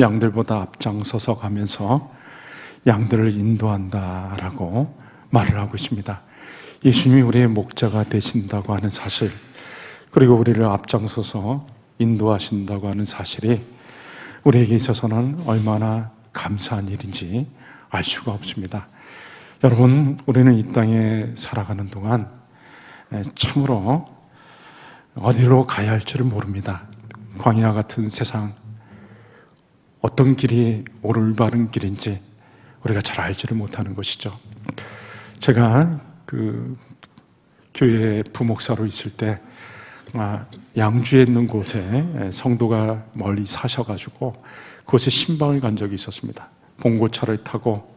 양들보다 앞장서서 가면서 양들을 인도한다라고 말을 하고 있습니다. 예수님이 우리의 목자가 되신다고 하는 사실, 그리고 우리를 앞장서서 인도하신다고 하는 사실이 우리에게 있어서는 얼마나 감사한 일인지 알 수가 없습니다. 여러분, 우리는 이 땅에 살아가는 동안 참으로 어디로 가야 할지를 모릅니다. 광야 같은 세상, 어떤 길이 올바른 길인지 우리가 잘 알지를 못하는 것이죠. 제가 교회 부목사로 있을 때 양주에 있는 곳에 성도가 멀리 사셔가지고 그곳에 신방을 간 적이 있었습니다. 봉고차를 타고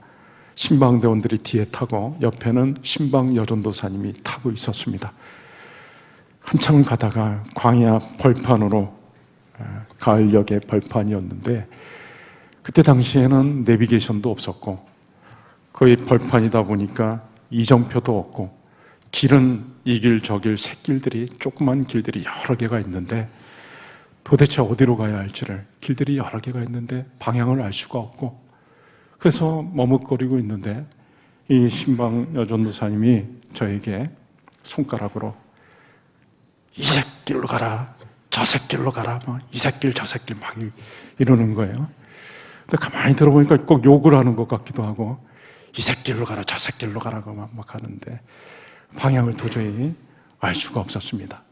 신방대원들이 뒤에 타고 옆에는 신방 여전도사님이 타고 있었습니다. 한참 가다가 광야 벌판으로, 가을녘의 벌판이었는데 그때 당시에는 내비게이션도 없었고 거의 벌판이다 보니까 이정표도 없고 길은 이 길 저 길 샛길들이, 조그만 길들이 여러 개가 있는데 도대체 어디로 가야 할지를, 길들이 여러 개가 있는데 방향을 알 수가 없고, 그래서 머뭇거리고 있는데 이 신방 여전도사님이 저에게 손가락으로 이 새길로 가라, 저 새길로 가라, 이 새길 저 새길 막 이러는 거예요. 근데 가만히 들어보니까 꼭 욕을 하는 것 같기도 하고, 이 새길로 가라, 저 새길로 가라고 막 하는데 방향을 도저히 알 수가 없었습니다.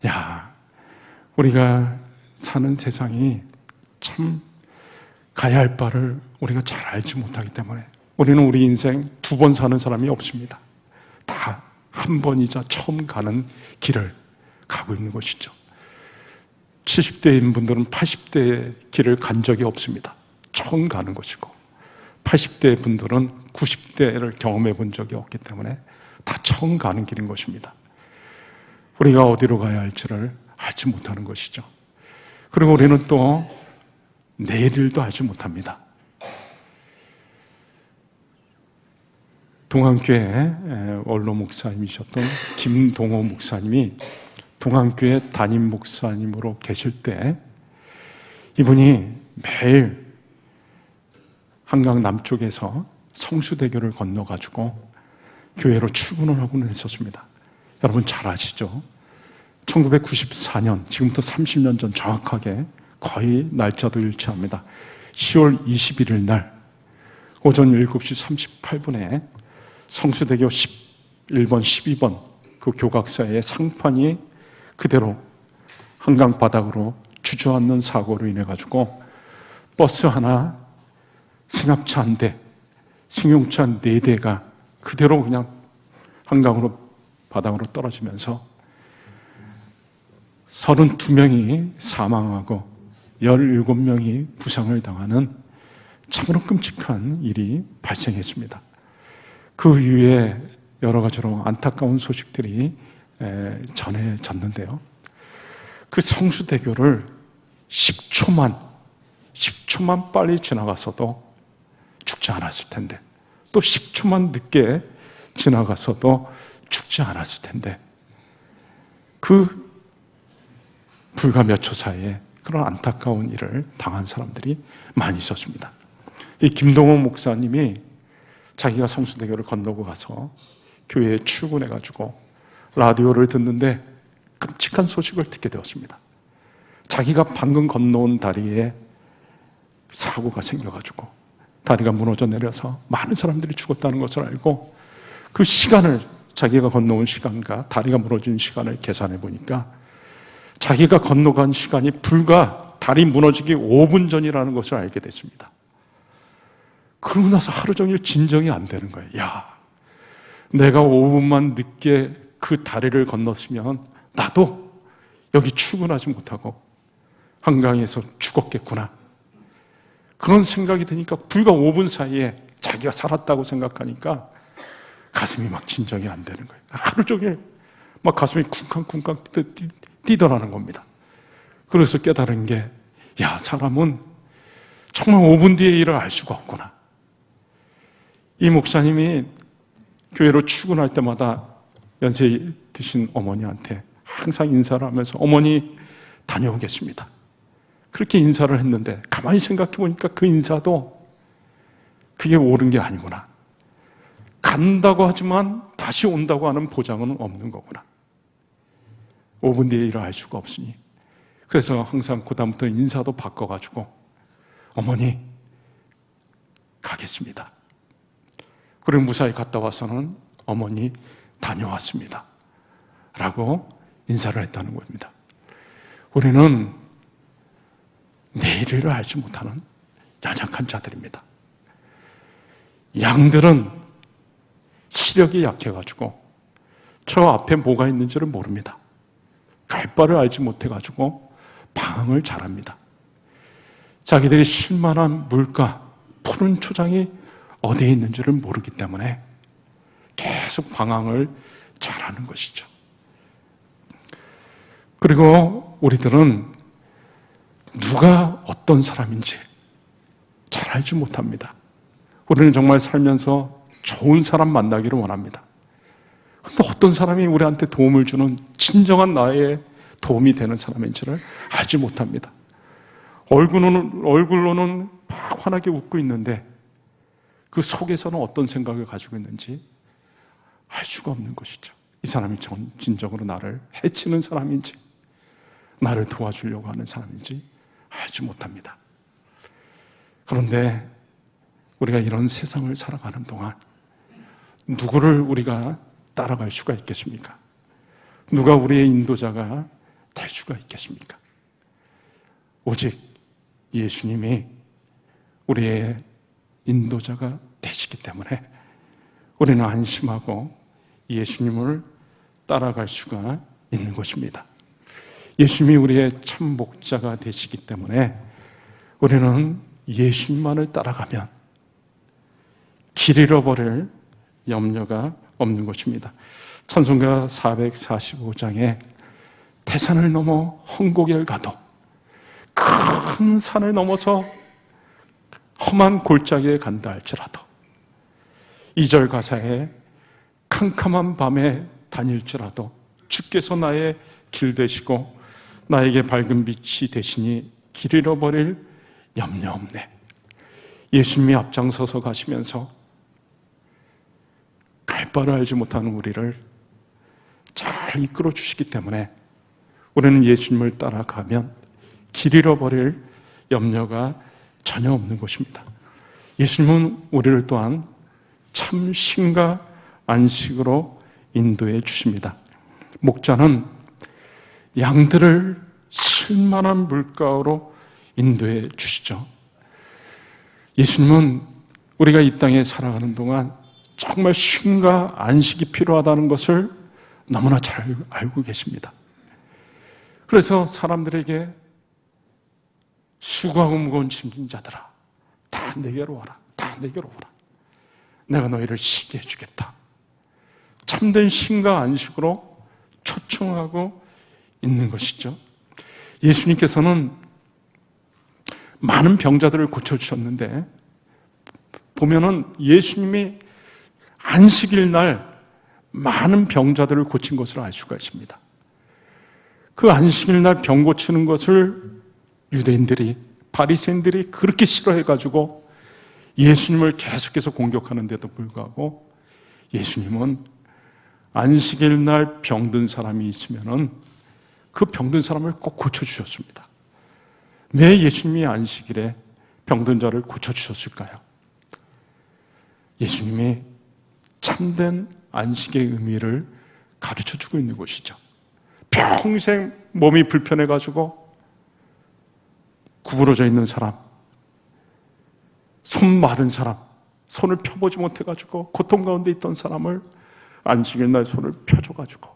야, 우리가 사는 세상이 참 가야 할 바를 우리가 잘 알지 못하기 때문에 우리는 우리 인생 두 번 사는 사람이 없습니다. 다 한 번이자 처음 가는 길을 가고 있는 것이죠. 70대인 분들은 80대의 길을 간 적이 없습니다. 처음 가는 것이고, 80대 분들은 90대를 경험해 본 적이 없기 때문에 다 처음 가는 길인 것입니다. 우리가 어디로 가야 할지를 알지 못하는 것이죠. 그리고 우리는 또 내일도 알지 못합니다. 동안교회 원로 목사님이셨던 김동호 목사님이 동안교회 담임 목사님으로 계실 때 이분이 매일 한강 남쪽에서 성수대교를 건너가지고 교회로 출근을 하고는 했었습니다. 여러분 잘 아시죠? 1994년, 지금부터 30년 전 정확하게, 거의 날짜도 일치합니다. 10월 21일 날 오전 7시 38분에 성수대교 11번, 12번 그 교각사의 상판이 그대로 한강 바닥으로 주저앉는 사고로 인해 가지고 버스 하나, 승합차 한 대, 승용차 4대가 그대로 그냥 한강으로, 바닥으로 떨어지면서 32명이 사망하고 17명이 부상을 당하는 참으로 끔찍한 일이 발생했습니다. 그 이후에 여러 가지로 안타까운 소식들이 전해졌는데요. 그 성수대교를 10초만 빨리 지나갔어도 죽지 않았을 텐데, 또 10초만 늦게 지나갔어도 죽지 않았을 텐데, 그 불과 몇 초 사이에 그런 안타까운 일을 당한 사람들이 많이 있었습니다. 이 김동호 목사님이 자기가 성수대교를 건너고 가서 교회에 출근해가지고 라디오를 듣는데 끔찍한 소식을 듣게 되었습니다. 자기가 방금 건너온 다리에 사고가 생겨가지고 다리가 무너져 내려서 많은 사람들이 죽었다는 것을 알고, 그 시간을, 자기가 건너온 시간과 다리가 무너진 시간을 계산해 보니까 자기가 건너간 시간이 불과 다리 무너지기 5분 전이라는 것을 알게 됐습니다. 그러고 나서 하루 종일 진정이 안 되는 거예요. 야, 내가 5분만 늦게 그 다리를 건넜으면 나도 여기 출근하지 못하고 한강에서 죽었겠구나. 그런 생각이 드니까 불과 5분 사이에 자기가 살았다고 생각하니까 가슴이 막 진정이 안 되는 거예요. 하루 종일 막 가슴이 쿵쾅쿵쾅 뛰더라는 겁니다. 그래서 깨달은 게, 야, 사람은 정말 5분 뒤의 일을 알 수가 없구나. 이 목사님이 교회로 출근할 때마다 연세 드신 어머니한테 항상 인사를 하면서, 어머니 다녀오겠습니다, 그렇게 인사를 했는데 가만히 생각해 보니까 그 인사도 그게 옳은 게 아니구나. 간다고 하지만 다시 온다고 하는 보장은 없는 거구나. 5분 뒤에 일을 할 수가 없으니. 그래서 항상 그다음부터 인사도 바꿔가지고 어머니 가겠습니다. 그리고 무사히 갔다 와서는 어머니 다녀왔습니다 라고 인사를 했다는 겁니다. 우리는 내일을 알지 못하는 연약한 자들입니다. 양들은 시력이 약해가지고 저 앞에 뭐가 있는지를 모릅니다. 갈 바를 알지 못해가지고 방황을 잘합니다. 자기들이 쉴만한 물가, 푸른 초장이 어디에 있는지를 모르기 때문에 계속 방황을 잘하는 것이죠. 그리고 우리들은 누가 어떤 사람인지 잘 알지 못합니다. 우리는 정말 살면서 좋은 사람 만나기를 원합니다. 근데 어떤 사람이 우리한테 도움을 주는 진정한 나의 도움이 되는 사람인지를 알지 못합니다. 얼굴로는 막 환하게 웃고 있는데 그 속에서는 어떤 생각을 가지고 있는지 알 수가 없는 것이죠. 이 사람이 진정으로 나를 해치는 사람인지 나를 도와주려고 하는 사람인지 알지 못합니다. 그런데 우리가 이런 세상을 살아가는 동안 누구를 우리가 따라갈 수가 있겠습니까? 누가 우리의 인도자가 될 수가 있겠습니까? 오직 예수님이 우리의 인도자가 되시기 때문에 우리는 안심하고 예수님을 따라갈 수가 있는 것입니다. 예수님이 우리의 참 목자가 되시기 때문에 우리는 예수님만을 따라가면 길 잃어버릴 염려가 없는 것입니다. 찬송가 445장에 태산을 넘어 헝곡에 가도 큰 산을 넘어서 험한 골짜기에 간다 할지라도 2절 가사에 캄캄한 밤에 다닐지라도 주께서 나의 길 되시고 나에게 밝은 빛이 되시니 길 잃어버릴 염려 없네. 예수님이 앞장서서 가시면서 갈 바를 알지 못하는 우리를 잘 이끌어 주시기 때문에 우리는 예수님을 따라가면 길 잃어버릴 염려가 전혀 없는 것입니다. 예수님은 우리를 또한 참 쉼과 안식으로 인도해 주십니다. 목자는 양들을 쉴만한 물가로 인도해 주시죠. 예수님은 우리가 이 땅에 살아가는 동안 정말 쉼과 안식이 필요하다는 것을 너무나 잘 알고 계십니다. 그래서 사람들에게 수고하고 무거운 짐진 자들아 다 내게로 와라. 다 내게로 오라. 내가 너희를 쉬게 해주겠다. 참된 쉼과 안식으로 초청하고 있는 것이죠. 예수님께서는 많은 병자들을 고쳐주셨는데 보면은 예수님이 안식일 날 많은 병자들을 고친 것을 알 수가 있습니다. 그 안식일 날 병 고치는 것을 유대인들이 바리새인들이 그렇게 싫어해가지고 예수님을 계속해서 공격하는데도 불구하고 예수님은 안식일 날 병든 사람이 있으면은 그 병든 사람을 꼭 고쳐주셨습니다. 왜 예수님이 안식일에 병든 자를 고쳐주셨을까요? 예수님이 참된 안식의 의미를 가르쳐주고 있는 것이죠. 평생 몸이 불편해가지고 구부러져 있는 사람, 손 마른 사람, 손을 펴보지 못해가지고 고통 가운데 있던 사람을 안식일 날 손을 펴줘가지고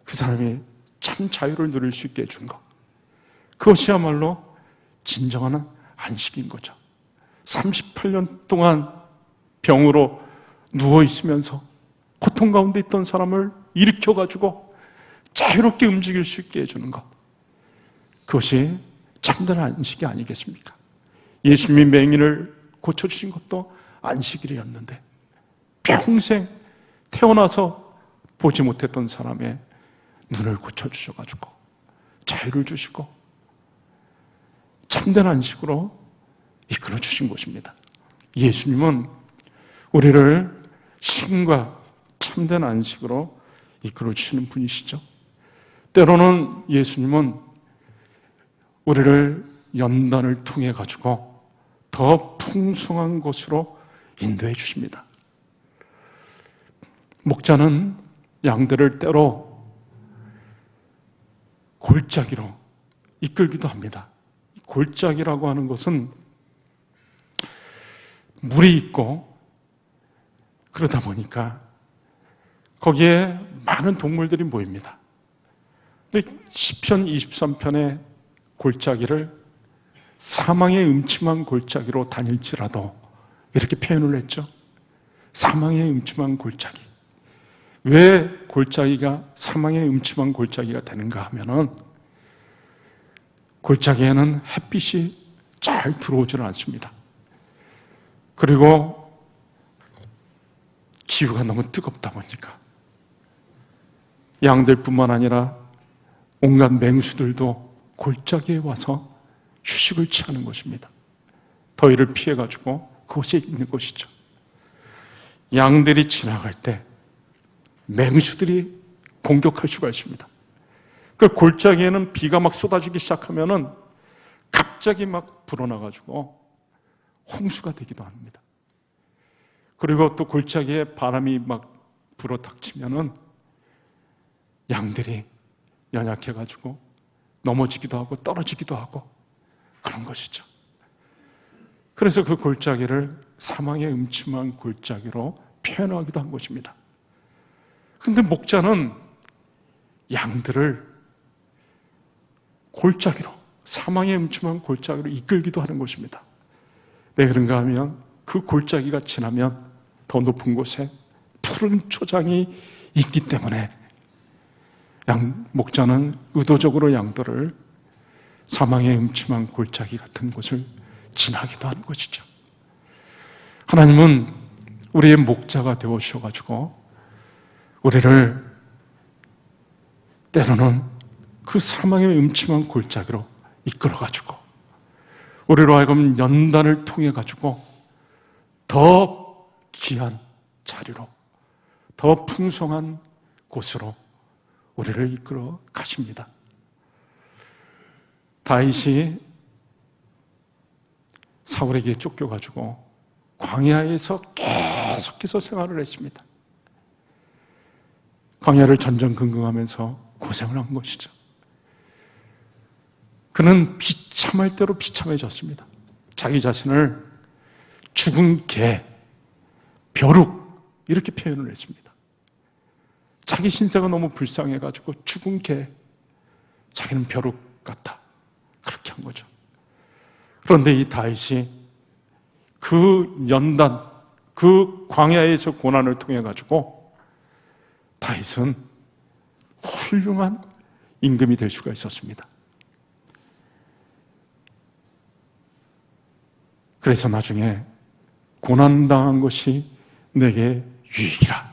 그 사람이 참 자유를 누릴 수 있게 해준 것, 그것이야말로 진정한 안식인 거죠. 38년 동안 병으로 누워있으면서 고통 가운데 있던 사람을 일으켜가지고 자유롭게 움직일 수 있게 해주는 것, 그것이 참된 안식이 아니겠습니까? 예수님이 맹인을 고쳐주신 것도 안식일이었는데 평생 태어나서 보지 못했던 사람의 눈을 고쳐주셔가지고 자유를 주시고 참된 안식으로 이끌어 주신 것입니다. 예수님은 우리를 신과 참된 안식으로 이끌어 주시는 분이시죠. 때로는 예수님은 우리를 연단을 통해 가지고 더 풍성한 곳으로 인도해 주십니다. 목자는 양들을 때로 골짜기로 이끌기도 합니다. 골짜기라고 하는 것은 물이 있고 그러다 보니까 거기에 많은 동물들이 모입니다. 근데 시편 23편의 골짜기를 사망의 음침한 골짜기로 다닐지라도 이렇게 표현을 했죠. 사망의 음침한 골짜기. 왜 골짜기가 사망의 음침한 골짜기가 되는가 하면은 골짜기에는 햇빛이 잘 들어오지는 않습니다. 그리고 기후가 너무 뜨겁다 보니까 양들뿐만 아니라 온갖 맹수들도 골짜기에 와서 휴식을 취하는 것입니다. 더위를 피해가지고 그곳에 있는 것이죠. 양들이 지나갈 때 맹수들이 공격할 수가 있습니다. 그 골짜기에는 비가 막 쏟아지기 시작하면은 갑자기 막 불어나가지고 홍수가 되기도 합니다. 그리고 또 골짜기에 바람이 막 불어 닥치면은 양들이 연약해가지고 넘어지기도 하고 떨어지기도 하고 그런 것이죠. 그래서 그 골짜기를 사망의 음침한 골짜기로 표현하기도 한 것입니다. 근데 목자는 양들을 골짜기로, 사망의 음침한 골짜기로 이끌기도 하는 것입니다. 왜 그런가 하면 그 골짜기가 지나면 더 높은 곳에 푸른 초장이 있기 때문에 목자는 의도적으로 양들을 사망의 음침한 골짜기 같은 곳을 지나기도 하는 것이죠. 하나님은 우리의 목자가 되어 주셔가지고 우리를 때로는 그 사망의 음침한 골짜기로 이끌어가지고 우리로 하여금 연단을 통해가지고 더 귀한 자리로 더 풍성한 곳으로 우리를 이끌어 가십니다. 다윗이 사울에게 쫓겨가지고 광야에서 계속해서 생활을 했습니다. 광야를 전전긍긍하면서 고생을 한 것이죠. 그는 비참할 대로 비참해졌습니다. 자기 자신을 죽은 개, 벼룩 이렇게 표현을 했습니다. 자기 신세가 너무 불쌍해가지고 죽은 개, 자기는 벼룩 같다 그렇게 한 거죠. 그런데 이 다윗이 그 연단, 그 광야에서 고난을 통해 가지고 다윗은 훌륭한 임금이 될 수가 있었습니다. 그래서 나중에 고난당한 것이 내게 유익이라.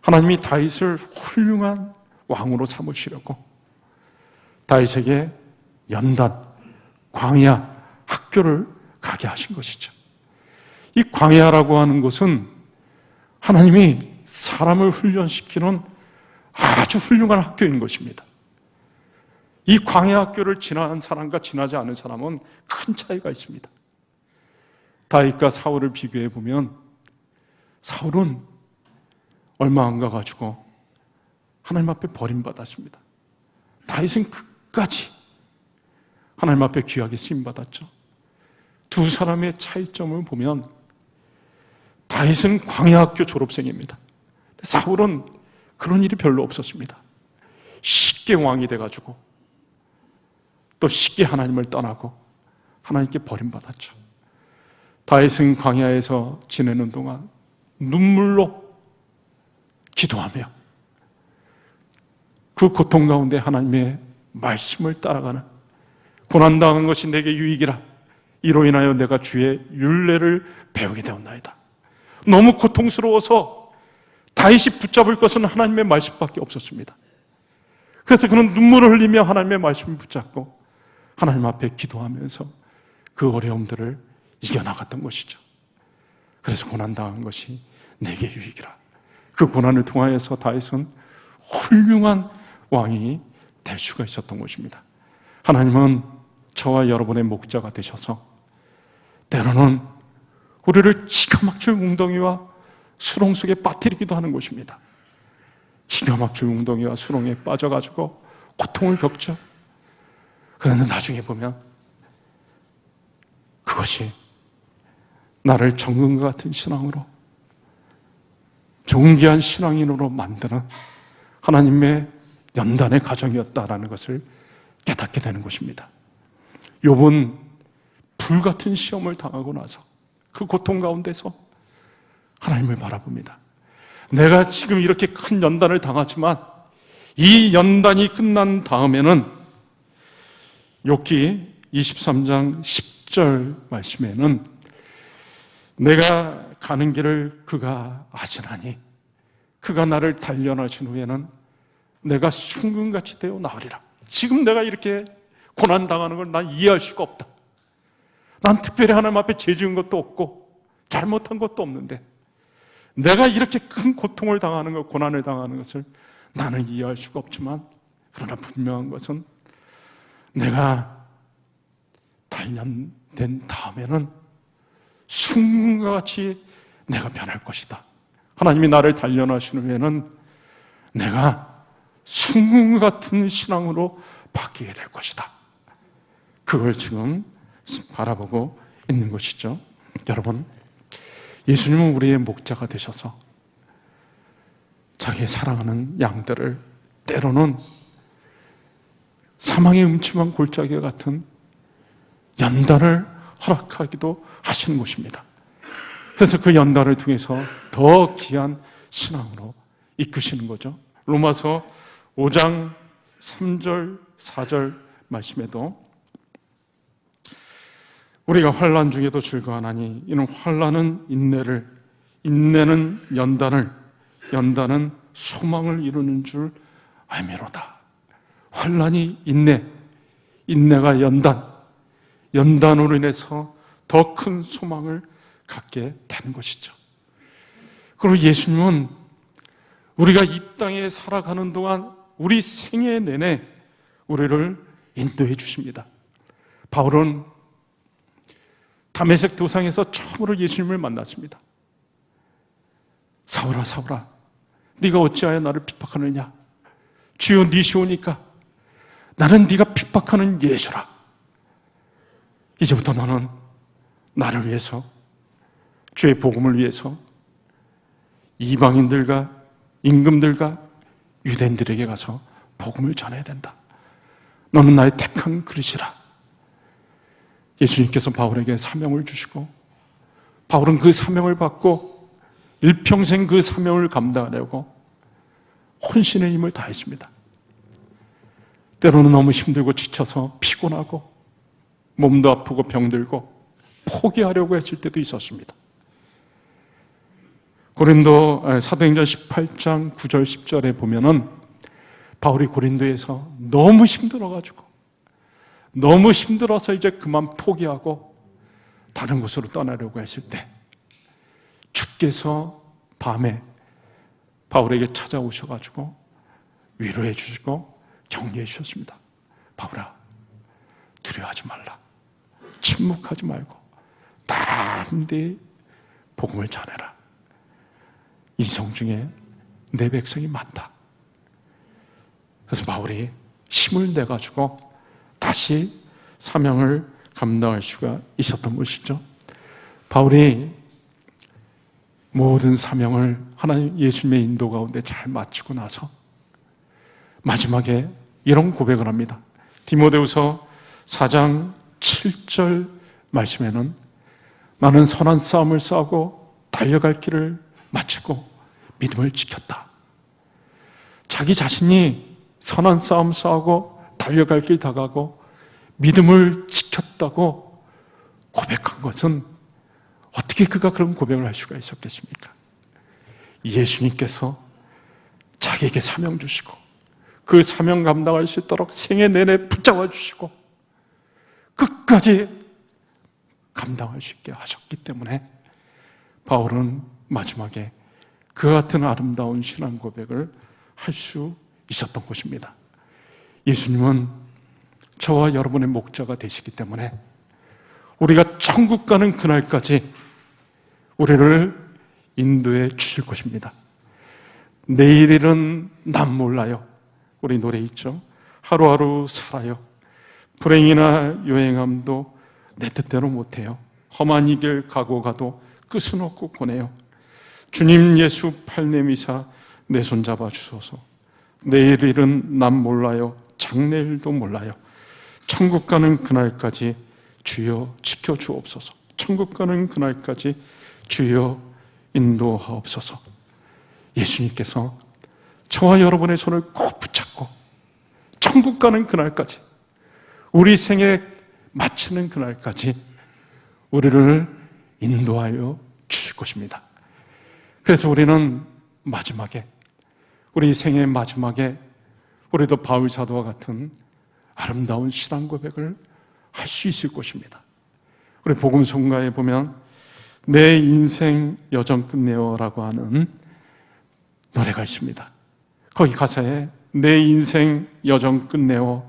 하나님이 다윗을 훌륭한 왕으로 삼으시려고 다윗에게 연단, 광야, 학교를 가게 하신 것이죠. 이 광야라고 하는 것은 하나님이 사람을 훈련시키는 아주 훌륭한 학교인 것입니다. 이 광야 학교를 지난 사람과 지나지 않은 사람은 큰 차이가 있습니다. 다윗과 사울을 비교해 보면 사울은 얼마 안 가가지고 하나님 앞에 버림받았습니다. 다윗은 끝까지 하나님 앞에 귀하게 쓰임받았죠. 두 사람의 차이점을 보면 다윗은 광야학교 졸업생입니다. 사울은 그런 일이 별로 없었습니다. 쉽게 왕이 돼가지고 또 쉽게 하나님을 떠나고 하나님께 버림받았죠. 다윗은 광야에서 지내는 동안 눈물로 기도하며 그 고통 가운데 하나님의 말씀을 따라가는 고난당한 것이 내게 유익이라 이로 인하여 내가 주의 율례를 배우게 되었나이다. 너무 고통스러워서 다윗이 붙잡을 것은 하나님의 말씀밖에 없었습니다. 그래서 그는 눈물을 흘리며 하나님의 말씀을 붙잡고 하나님 앞에 기도하면서 그 어려움들을 이겨나갔던 것이죠. 그래서 고난당한 것이 내게 유익이라. 그 고난을 통하여서 다윗은 훌륭한 왕이 될 수가 있었던 것입니다. 하나님은 저와 여러분의 목자가 되셔서 때로는 우리를 기가 막힐 웅덩이와 수렁 속에 빠뜨리기도 하는 것입니다. 기가 막힐 웅덩이와 수렁에 빠져가지고 고통을 겪죠. 그런데 나중에 보면 그것이 나를 정금과 같은 신앙으로, 존귀한 신앙인으로 만드는 하나님의 연단의 과정이었다라는 것을 깨닫게 되는 것입니다. 욥은 불같은 시험을 당하고 나서 그 고통 가운데서 하나님을 바라봅니다. 내가 지금 이렇게 큰 연단을 당하지만 이 연단이 끝난 다음에는, 욥기 23장 10절 말씀에는 내가 가는 길을 그가 아시나니 그가 나를 단련하신 후에는 내가 순금같이 되어 나으리라. 지금 내가 이렇게 고난당하는 걸 난 이해할 수가 없다. 난 특별히 하나님 앞에 죄 지은 것도 없고 잘못한 것도 없는데 내가 이렇게 큰 고통을 당하는 것, 고난을 당하는 것을 나는 이해할 수가 없지만, 그러나 분명한 것은 내가 단련된 다음에는 순금과 같이 내가 변할 것이다. 하나님이 나를 단련하신 후에는 내가 순금 같은 신앙으로 바뀌게 될 것이다. 그걸 지금 바라보고 있는 것이죠. 여러분, 예수님은 우리의 목자가 되셔서 자기의 사랑하는 양들을 때로는 사망의 음침한 골짜기 같은 연단을 허락하기도 하시는 것입니다. 그래서 그 연단을 통해서 더 귀한 신앙으로 이끄시는 거죠. 로마서 5장 3절 4절 말씀에도 우리가 환난 중에도 즐거워하나니 이는 환난은 인내를, 인내는 연단을, 연단은 소망을 이루는 줄 알미로다. 환난이 인내, 인내가 연단, 연단으로 인해서 더 큰 소망을 갖게 되는 것이죠. 그리고 예수님은 우리가 이 땅에 살아가는 동안 우리 생애 내내 우리를 인도해 주십니다. 바울은 다메섹 도상에서 처음으로 예수님을 만났습니다. 사울아 사울아 네가 어찌하여 나를 핍박하느냐? 주여 네 시오니까 나는 네가 핍박하는 예수라. 이제부터 너는 나를 위해서, 주의 복음을 위해서 이방인들과 임금들과 유대인들에게 가서 복음을 전해야 된다. 너는 나의 택한 그릇이라. 예수님께서 바울에게 사명을 주시고 바울은 그 사명을 받고 일평생 그 사명을 감당하려고 혼신의 힘을 다했습니다. 때로는 너무 힘들고 지쳐서 피곤하고 몸도 아프고 병들고 포기하려고 했을 때도 있었습니다. 사도행전 18장 9절 10절에 보면은 바울이 고린도에서 너무 힘들어서 이제 그만 포기하고 다른 곳으로 떠나려고 했을 때 주께서 밤에 바울에게 찾아오셔가지고 위로해 주시고 격려해 주셨습니다. 바울아, 두려워하지 말라. 침묵하지 말고 담대히 복음을 전해라. 이성 중에 내 백성이 많다. 그래서 바울이 힘을 내가지고 다시 사명을 감당할 수가 있었던 것이죠. 바울이 모든 사명을 하나님 예수님의 인도 가운데 잘 마치고 나서 마지막에 이런 고백을 합니다. 디모데후서 4장 7절 말씀에는 나는 선한 싸움을 싸우고 달려갈 길을 마치고 믿음을 지켰다. 자기 자신이 선한 싸움 싸우고 달려갈 길 다가고 믿음을 지켰다고 고백한 것은 어떻게 그가 그런 고백을 할 수가 있었겠습니까? 예수님께서 자기에게 사명 주시고 그 사명 감당할 수 있도록 생애 내내 붙잡아 주시고 끝까지 감당할 수 있게 하셨기 때문에 바울은 마지막에 그 같은 아름다운 신앙 고백을 할 수 있었던 것입니다. 예수님은 저와 여러분의 목자가 되시기 때문에 우리가 천국 가는 그날까지 우리를 인도해 주실 것입니다. 내일일은 난 몰라요. 우리 노래 있죠. 하루하루 살아요. 불행이나 요행함도 내 뜻대로 못해요. 험한 이 길 가고 가도 끝은 없고 보내요. 주님 예수 팔 내미사 내 손 잡아 주소서. 내일일은 난 몰라요. 장래일도 몰라요. 천국 가는 그날까지 주여 지켜주옵소서. 천국 가는 그날까지 주여 인도하옵소서. 예수님께서 저와 여러분의 손을 꼭 붙잡고 천국 가는 그날까지, 우리 생에 마치는 그날까지 우리를 인도하여 주실 것입니다. 그래서 우리는 마지막에, 우리 생의 마지막에 우리도 바울 사도와 같은 아름다운 신앙 고백을 할 수 있을 것입니다. 우리 복음성가에 보면 내 인생 여정 끝내어라고 하는 노래가 있습니다. 거기 가사에 내 인생 여정 끝내어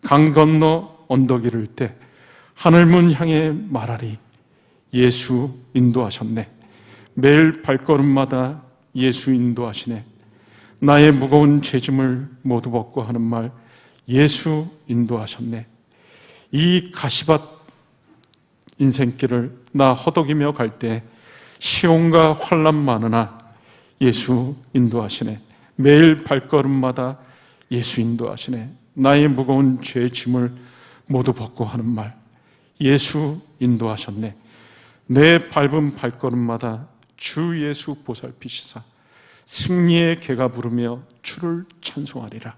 강 건너 언덕 이를 때 하늘문 향해 말하리 예수 인도하셨네. 매일 발걸음마다 예수 인도하시네. 나의 무거운 죄짐을 모두 벗고 하는 말 예수 인도하셨네. 이 가시밭 인생길을 나 허덕이며 갈 때 시온과 환난 많으나 예수 인도하시네. 매일 발걸음마다 예수 인도하시네. 나의 무거운 죄짐을 모두 벗고 하는 말 예수 인도하셨네. 내 밟은 발걸음마다 주 예수 보살피시사 승리의 개가 부르며 주를 찬송하리라.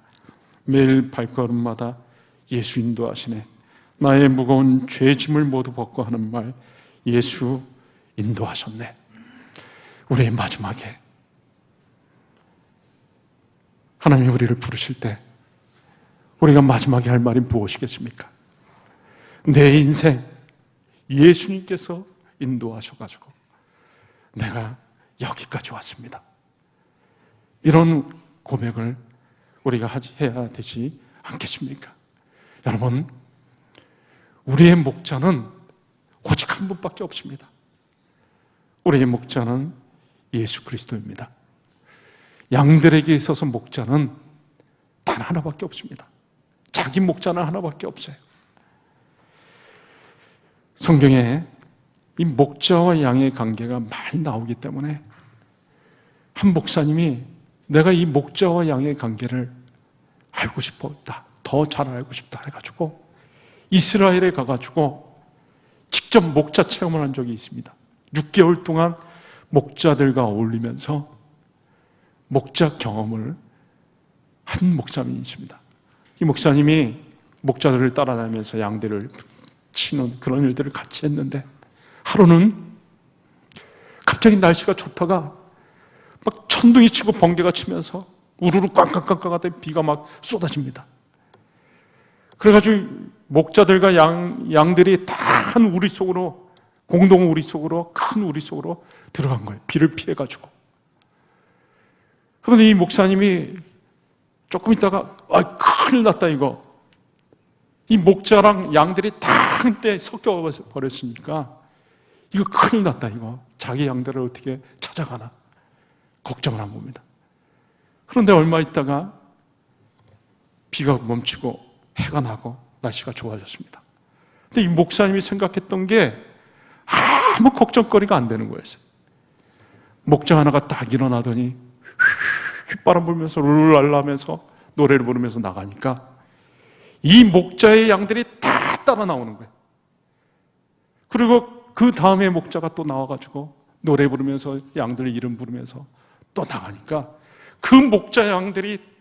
매일 발걸음마다 예수 인도하시네. 나의 무거운 죄짐을 모두 벗고 하는 말 예수 인도하셨네. 우리의 마지막에 하나님이 우리를 부르실 때 우리가 마지막에 할 말이 무엇이겠습니까? 내 인생 예수님께서 인도하셔가지고 내가 여기까지 왔습니다. 이런 고백을 우리가 해야 되지 않겠습니까? 여러분, 우리의 목자는 오직 한 분밖에 없습니다. 우리의 목자는 예수 그리스도입니다. 양들에게 있어서 목자는 단 하나밖에 없습니다. 자기 목자는 하나밖에 없어요. 성경에 이 목자와 양의 관계가 많이 나오기 때문에 한 목사님이 내가 이 목자와 양의 관계를 알고 싶었다, 더 잘 알고 싶다 해가지고 이스라엘에 가가지고 직접 목자 체험을 한 적이 있습니다. 6개월 동안 목자들과 어울리면서 목자 경험을 한 목사님이 있습니다. 이 목사님이 목자들을 따라다니면서 양들을 치는 그런 일들을 같이 했는데 하루는 갑자기 날씨가 좋다가 막 천둥이 치고 번개가 치면서 우르르 꽝꽝꽝꽝 하더니 비가 막 쏟아집니다. 그래가지고 목자들과 양들이 다 한 우리 속으로, 공동 우리 속으로, 큰 우리 속으로 들어간 거예요. 비를 피해가지고. 그런데 이 목사님이 조금 있다가 큰일 났다 이거. 이 목자랑 양들이 다 한때 섞여 버렸으니까 이거 큰일 났다 이거. 자기 양들을 어떻게 찾아가나 걱정을 한 겁니다. 그런데 얼마 있다가 비가 멈추고 해가 나고 날씨가 좋아졌습니다. 근데 이 목사님이 생각했던 게 아무 걱정거리가 안 되는 거였어요. 목자 하나가 딱 일어나더니 휘바람 불면서 룰랄라면서 노래를 부르면서 나가니까 이 목자의 양들이 다 따라 나오는 거예요. 그리고 그 다음에 목자가 또 나와가지고 노래 부르면서 양들 이름 부르면서 또 나가니까 그 목자 양들이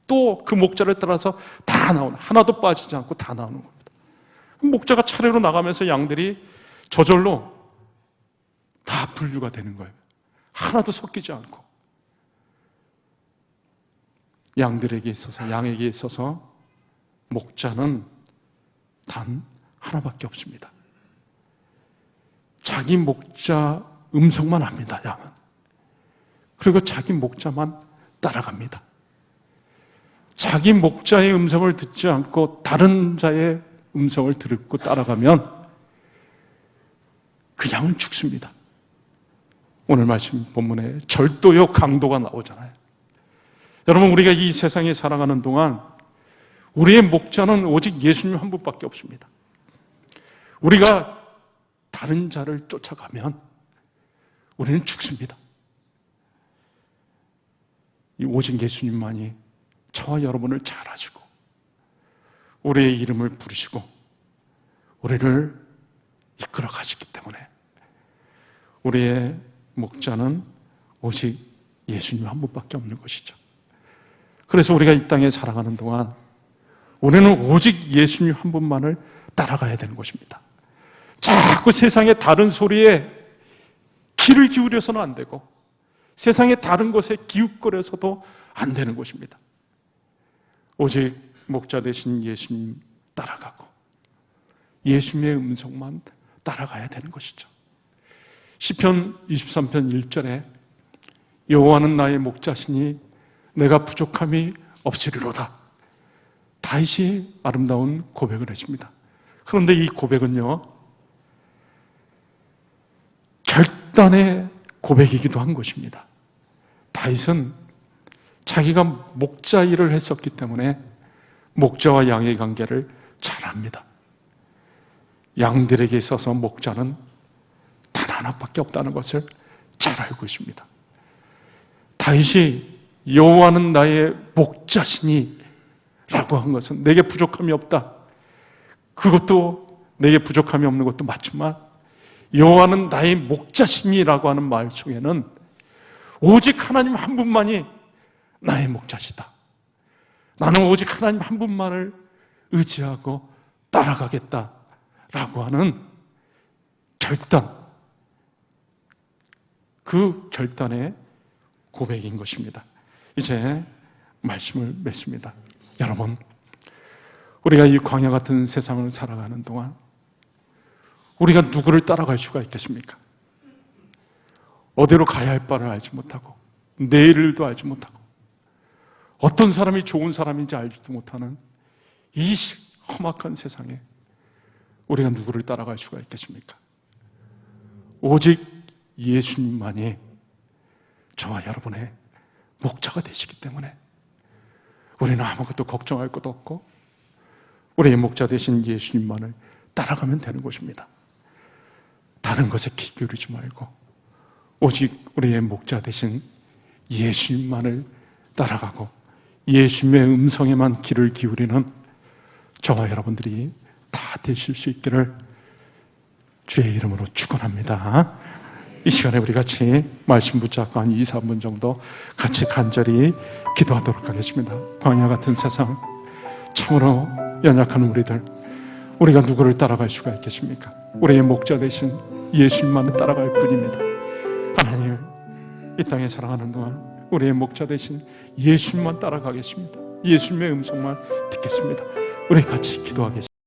또 그 목자를 따라서 다 나오는, 하나도 빠지지 않고 다 나오는 겁니다. 목자가 차례로 나가면서 양들이 저절로 다 분류가 되는 거예요. 하나도 섞이지 않고. 양들에게 있어서, 양에게 있어서 목자는 단 하나밖에 없습니다. 자기 목자 음성만 합니다, 양은. 그리고 자기 목자만 따라갑니다. 자기 목자의 음성을 듣지 않고 다른 자의 음성을 듣고 따라가면 그 양은 죽습니다. 오늘 말씀 본문에 절도요 강도가 나오잖아요. 여러분, 우리가 이 세상에 살아가는 동안 우리의 목자는 오직 예수님 한 분밖에 없습니다. 우리가 다른 자를 쫓아가면 우리는 죽습니다. 이 오직 예수님만이 저와 여러분을 잘 아시고 우리의 이름을 부르시고 우리를 이끌어 가시기 때문에 우리의 목자는 오직 예수님 한 분밖에 없는 것이죠. 그래서 우리가 이 땅에 살아가는 동안 우리는 오직 예수님 한 분만을 따라가야 되는 것입니다. 자꾸 세상의 다른 소리에 귀를 기울여서는 안 되고 세상의 다른 것에 기웃거려서도 안 되는 것입니다. 오직 목자 되신 예수님 따라가고 예수님의 음성만 따라가야 되는 것이죠. 시편 23편 1절에 여호와는 나의 목자시니 내가 부족함이 없으리로다. 다윗이 아름다운 고백을 했습니다. 그런데 이 고백은요, 결단의 고백이기도 한 것입니다. 다윗은 자기가 목자 일을 했었기 때문에 목자와 양의 관계를 잘 압니다. 양들에게 있어서 목자는 단 하나밖에 없다는 것을 잘 알고 있습니다. 다윗이 여호와는 나의 목자시니 라고 한 것은 내게 부족함이 없다. 그것도 내게 부족함이 없는 것도 맞지만 여호와는 나의 목자시니라고 하는 말 속에는 오직 하나님 한 분만이 나의 목자시다. 나는 오직 하나님 한 분만을 의지하고 따라가겠다라고 하는 결단, 그 결단의 고백인 것입니다. 이제 말씀을 맺습니다. 여러분, 우리가 이 광야 같은 세상을 살아가는 동안 우리가 누구를 따라갈 수가 있겠습니까? 어디로 가야 할 바를 알지 못하고 내일도 알지 못하고 어떤 사람이 좋은 사람인지 알지도 못하는 이 험악한 세상에 우리가 누구를 따라갈 수가 있겠습니까? 오직 예수님만이 저와 여러분의 목자가 되시기 때문에 우리는 아무것도 걱정할 것도 없고 우리의 목자 되신 예수님만을 따라가면 되는 것입니다. 다른 것에 귀 기울이지 말고 오직 우리의 목자 되신 예수님만을 따라가고 예수님의 음성에만 귀를 기울이는 저와 여러분들이 다 되실 수 있기를 주의 이름으로 축원합니다. 이 시간에 우리 같이 말씀 붙잡고 한 2, 3분 정도 같이 간절히 기도하도록 하겠습니다. 광야 같은 세상, 참으로 연약한 우리가 누구를 따라갈 수가 있겠습니까? 우리의 목자 되신 예수님만을 따라갈 뿐입니다. 하나님, 이 땅에 살아가는 동안 우리의 목자 되신 예수님만 따라가겠습니다. 예수님의 음성만 듣겠습니다. 우리 같이 기도하겠습니다.